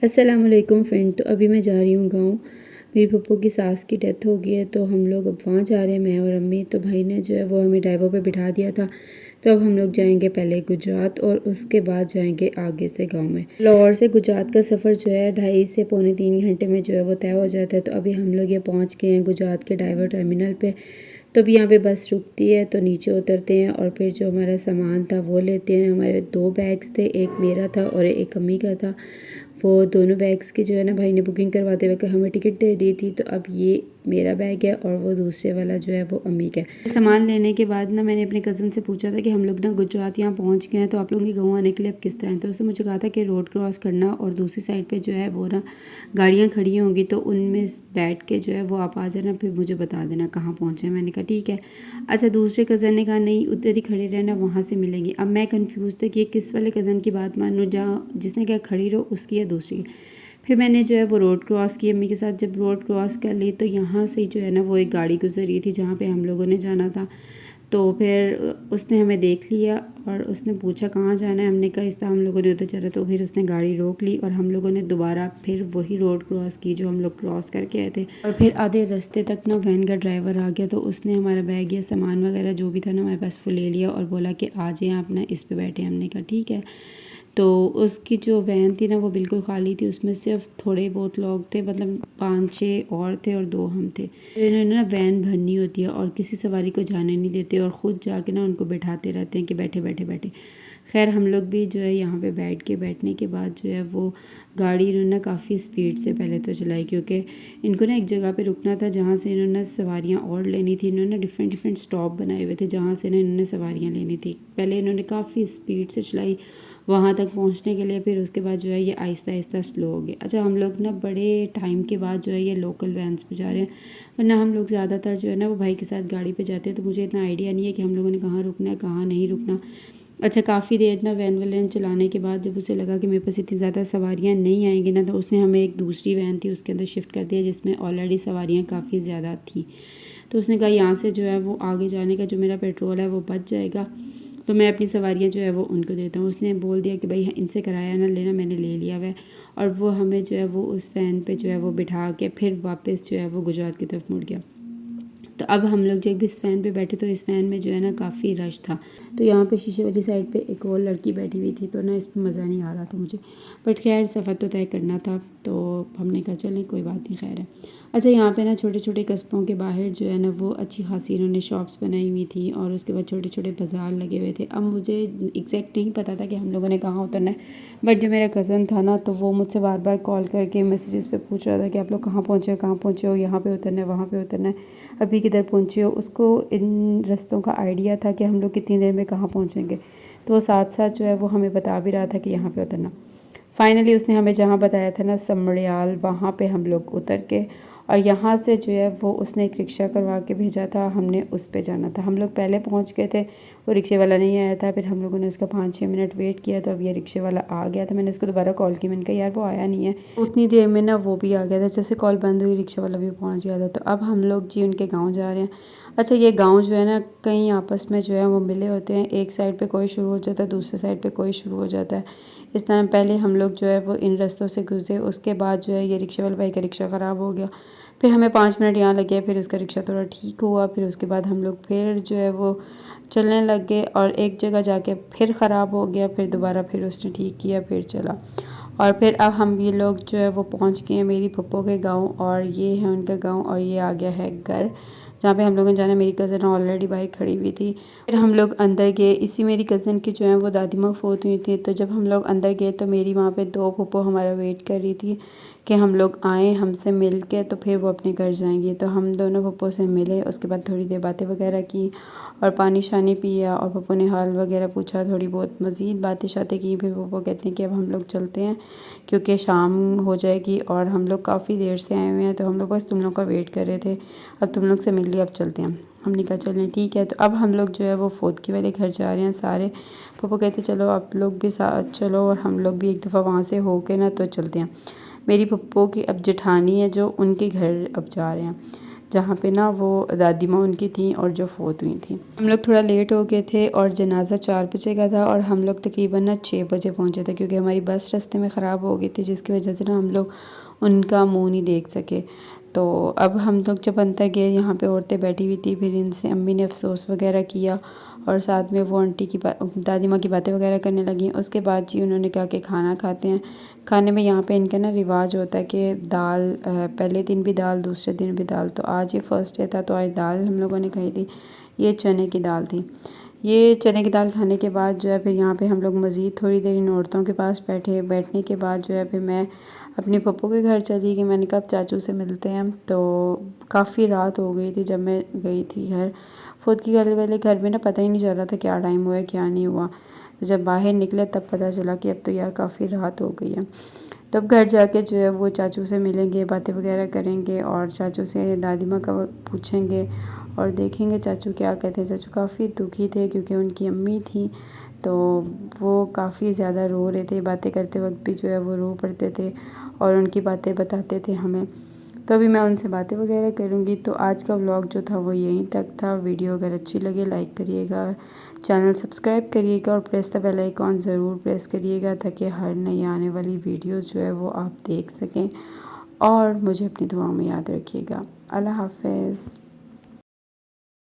अस्सलाम वालेकुम फ्रेंड। तो अभी मैं जा रही हूँ गाँव। मेरी पप्पू की सास की डेथ हो गई है, तो हम लोग अब वहाँ जा रहे हैं, मैं और अम्मी। तो भाई ने जो है वो हमें ड्राइवर पे बिठा दिया था। तो अब हम लोग जाएंगे पहले गुजरात और उसके बाद जाएंगे आगे से गांव में। लाहौर से गुजरात का सफ़र जो है 2.5 से पौने 3 घंटे में जो है वो तय हो जाता है। तो अभी हम लोग ये पहुँच गए हैं गुजरात के ड्राइवर टर्मिनल पे। तो अभी यहाँ पे बस रुकती है, तो नीचे उतरते हैं और फिर जो हमारा सामान था वो लेते हैं। हमारे 2 बैग्स थे, एक मेरा था और एक अम्मी का था। वो दोनों बैग्स की जो है ना भाई ने बुकिंग करवाते हुए हमें टिकट दे दी थी। तो अब ये मेरा बैग है और वो दूसरे वाला जो है वो अम्मी का है। सामान लेने के बाद ना मैंने अपने कज़न से पूछा था कि हम लोग ना गुजरात यहाँ पहुँच गए हैं, तो आप लोगों के गाँव आने के लिए अब किस तरह है। तो उसने मुझे कहा था कि रोड क्रॉस करना और दूसरी साइड पे जो है वो ना गाड़ियाँ खड़ी होंगी, तो उनमें बैठ के जो है वो आप आ जाना, फिर मुझे बता देना कहाँ पहुँचे। मैंने कहा ठीक है। अच्छा, दूसरे कज़न ने कहा नहीं, उधर ही खड़े रहना, वहाँ से मिलेंगे। अब मैं कंफ्यूज था कि ये किस वाले कज़न की बात मानूँ, जहाँ जिसने क्या खड़ी रहो उसकी या दूसरी। फिर मैंने जो है वो रोड क्रॉस की अम्मी के साथ। जब रोड क्रॉस कर ली तो यहाँ से जो है ना वो एक गाड़ी गुजर रही थी जहाँ पे हम लोगों ने जाना था। तो फिर उसने हमें देख लिया और उसने पूछा कहाँ जाना है। हमने कहा इस तरह हम लोगों ने उधर चला। तो फिर उसने गाड़ी रोक ली और हम लोगों ने दोबारा फिर वही रोड क्रॉस की जो हम लोग क्रॉस करके आए थे। और फिर आधे रास्ते तक ना वैन का ड्राइवर आ गया, तो उसने हमारा बैग या सामान वगैरह जो भी था ना हमारे पास वो ले लिया और बोला कि आ जाए आप ना इस पे बैठे। हमने कहा ठीक है। तो उसकी जो वैन थी ना वो बिल्कुल खाली थी, उसमें सिर्फ थोड़े बहुत लोग थे, मतलब 5-6 और थे और 2 हम थे। इन्होंने ना वैन भरनी होती है और किसी सवारी को जाने नहीं देते और ख़ुद जाके ना उनको बैठाते रहते हैं कि बैठे बैठे बैठे। खैर हम लोग भी जो है यहाँ पे बैठने के बाद जो है वो गाड़ी इन्होंने काफ़ी स्पीड से पहले तो चलाई, क्योंकि इनको ना एक जगह पे रुकना था जहाँ से इन्होंने सवारियाँ और लेनी थी। इन्होंने डिफरेंट डिफरेंट स्टॉप बनाए हुए थे जहाँ से ना इन्होंने सवारियाँ लेनी थी। पहले इन्होंने काफ़ी स्पीड से चलाई वहाँ तक पहुँचने के लिए, फिर उसके बाद जो है ये आहिस्ता आहिस्ता स्लो हो गया। अच्छा, हम लोग ना बड़े टाइम के बाद जो है ये लोकल वैन्स पे जा रहे हैं, वरना हम लोग ज़्यादातर जो है ना वो भाई के साथ गाड़ी पे जाते हैं, तो मुझे इतना आइडिया नहीं है कि हम लोगों ने कहाँ रुकना है कहाँ नहीं रुकना। अच्छा, काफ़ी देर ना वैन वैन चलाने के बाद जब उसे लगा कि मेरे पास इतनी ज़्यादा सवारियाँ नहीं आएंगी ना, तो उसने हमें एक दूसरी वैन थी उसके अंदर शिफ्ट कर दिया जिसमें ऑलरेडी सवारियाँ काफ़ी ज़्यादा थी। तो उसने कहा यहाँ से जो है वो आगे जाने का जो मेरा पेट्रोल है वो बच जाएगा, तो मैं अपनी सवारियाँ जो है वो उनको देता हूँ। उसने बोल दिया कि भाई इनसे किराया ना लेना, मैंने ले लिया हुआ है। और वो हमें जो है वो उस वैन पे जो है वो बिठा के फिर वापस जो है वो गुजरात की तरफ मुड़ गया। तो अब हम लोग जब इस फ़ैन पे बैठे तो इस फ़ैन में जो है ना काफ़ी रश था। तो यहाँ पे शीशे वाली साइड पे एक और लड़की बैठी हुई थी, तो ना इस पर मज़ा नहीं आ रहा था मुझे। बट खैर सफ़र तो तय करना था, तो हमने कहा चलें कोई बात नहीं, खैर है। अच्छा, यहाँ पे ना छोटे छोटे कस्बों के बाहर जो है ना वो अच्छी खासी इन्होंने शॉप्स बनाई हुई थी और उसके बाद छोटे छोटे बाज़ार लगे हुए थे। अब मुझे एग्जैक्ट नहीं पता था कि हम लोगों ने कहाँ उतरना है, बट जो मेरा कज़न था ना तो वो मुझसे बार बार कॉल करके मैसेजेस पे पूछ रहा था कि आप लोग कहाँ पहुँचे हो, यहाँ पे उतरना है, वहाँ पे उतरना है, अभी किधर पहुँचे हो। उसको इन रास्तों का आइडिया था कि हम लोग कितनी देर में कहाँ पहुँचेंगे, तो वो साथ साथ जो है वो हमें बता भी रहा था कि यहाँ पे उतरना। फाइनली उसने हमें जहाँ बताया था ना समड़ियाल, वहाँ पे हम लोग उतर के और यहाँ से जो है वो उसने एक रिक्शा करवा के भेजा था, हमने उस पे जाना था। हम लोग पहले पहुँच गए थे, वो रिक्शे वाला नहीं आया था। फिर हम लोगों ने उसका 5-6 मिनट वेट किया, तो अब ये रिक्शे वाला आ गया था। मैंने उसको दोबारा कॉल की, मैंने कहा यार वो आया नहीं है। उतनी देर में ना वो भी आ गया था, जैसे कॉल बंद हुई रिक्शे वाला भी पहुँच गया था। तो अब हम लोग जी उनके गाँव जा रहे हैं। अच्छा, ये गाँव जो है ना कहीं आपस में जो है वो मिले होते हैं, एक साइड पे कोई शुरू हो जाता है, दूसरे साइड पे कोई शुरू हो जाता है। इस टाइम पहले हम लोग जो है वो इन रास्तों से गुजरे, उसके बाद जो है ये रिक्शे वाले भाई का रिक्शा ख़राब हो गया। फिर हमें 5 मिनट यहाँ लगे, फिर उसका रिक्शा थोड़ा ठीक हुआ, फिर उसके बाद हम लोग फिर जो है वो चलने लग गए और एक जगह जाके फिर ख़राब हो गया, फिर दोबारा फिर उसने ठीक किया, फिर चला। और फिर अब हम ये लोग जो है वो पहुँच गए हैं मेरी पप्पो के गाँव, और ये है उनका गाँव और ये आ गया है घर जहाँ पे हम लोगों ने जाना। मेरी कज़न ऑलरेडी बाहर खड़ी हुई थी। फिर हम लोग अंदर गए। इसी मेरी कज़न की जो है वो दादी माँ फोत हुई थी, तो जब हम लोग अंदर गए तो मेरी वहाँ पे 2 फूफो हमारा वेट कर रही थी कि हम लोग आएँ हमसे मिल के, तो फिर वो अपने घर जाएंगी। तो हम दोनों पप्पो से मिले, उसके बाद थोड़ी देर बातें वगैरह की और पानी शानी पिया और पप्पो ने हाल वगैरह पूछा, थोड़ी बहुत मज़ीद बातें शातें की। फिर पप्पो कहते हैं कि अब हम लोग चलते हैं क्योंकि शाम हो जाएगी और हम लोग काफ़ी देर से आए हुए हैं, तो हम लोग बस तुम लोग का वेट कर रहे थे, अब तुम लोग से मिल लिया, अब चलते हैं। हमने कहा चलें ठीक है। तो अब हम लोग जो है वो फोदकी वाले घर जा रहे हैं सारे। पप्पो कहते चलो आप लोग भी साथ चलो और हम लोग भी एक दफ़ा वहाँ से हो के ना तो चलते हैं। मेरी पप्पो की अब जेठानी है जो, उनके घर अब जा रहे हैं। जहाँ पे ना वो दादी माँ उनकी थी और जो फ़ौत हुई थी। हम लोग थोड़ा लेट हो गए थे और जनाजा 4 बजे का था और हम लोग तकरीबन ना 6 बजे पहुँचे थे, क्योंकि हमारी बस रास्ते में ख़राब हो गई थी, जिसकी वजह से ना हम लोग उनका मुँह नहीं देख सके। तो अब हम लोग जब अंदर गए, यहाँ पे औरतें बैठी हुई थी, फिर इनसे अम्मी ने अफ़सोस वगैरह किया और साथ में वो आंटी की दादी माँ की बातें वगैरह करने लगी। उसके बाद जी उन्होंने कहा कि खाना खाते हैं। खाने में यहाँ पे इनका ना रिवाज होता है कि दाल, पहले दिन भी दाल, दूसरे दिन भी दाल। तो आज ये फर्स्ट डे था, तो आज दाल हम लोगों ने खाई थी। ये चने की दाल थी। ये चने की दाल खाने के बाद जो है फिर यहाँ पे हम लोग मज़ीद थोड़ी देर इन औरतों के पास बैठे। बैठने के बाद जो है फिर मैं अपने पप्पू के घर चली गई। मैंने कहा अब चाचू से मिलते हैं। तो काफ़ी रात हो गई थी जब मैं गई थी घर। फुद की घर वाले घर में ना पता ही नहीं चल रहा था क्या टाइम हुआ है क्या नहीं हुआ। तो जब बाहर निकले तब पता चला कि अब तो यार काफ़ी रात हो गई है। तब घर जाके जो है वो चाचू से मिलेंगे, बातें वगैरह करेंगे और चाचू से दादी माँ का पूछेंगे और देखेंगे चाचू क्या कहते हैं। चाचू काफ़ी दुखी थे क्योंकि उनकी अम्मी थी, तो वो काफ़ी ज़्यादा रो रहे थे। बातें करते वक्त भी जो है वो रो पड़ते थे और उनकी बातें बताते थे हमें। तो अभी मैं उनसे बातें वगैरह करूँगी। तो आज का व्लॉग जो था वो यहीं तक था। वीडियो अगर अच्छी लगे लाइक करिएगा, चैनल सब्सक्राइब करिएगा और प्रेस द बेल आइकॉन ज़रूर प्रेस करिएगा, ताकि हर नई आने वाली वीडियोस जो है वो आप देख सकें। और मुझे अपनी दुआओं में याद रखिएगा। अल्लाह हाफ़िज़।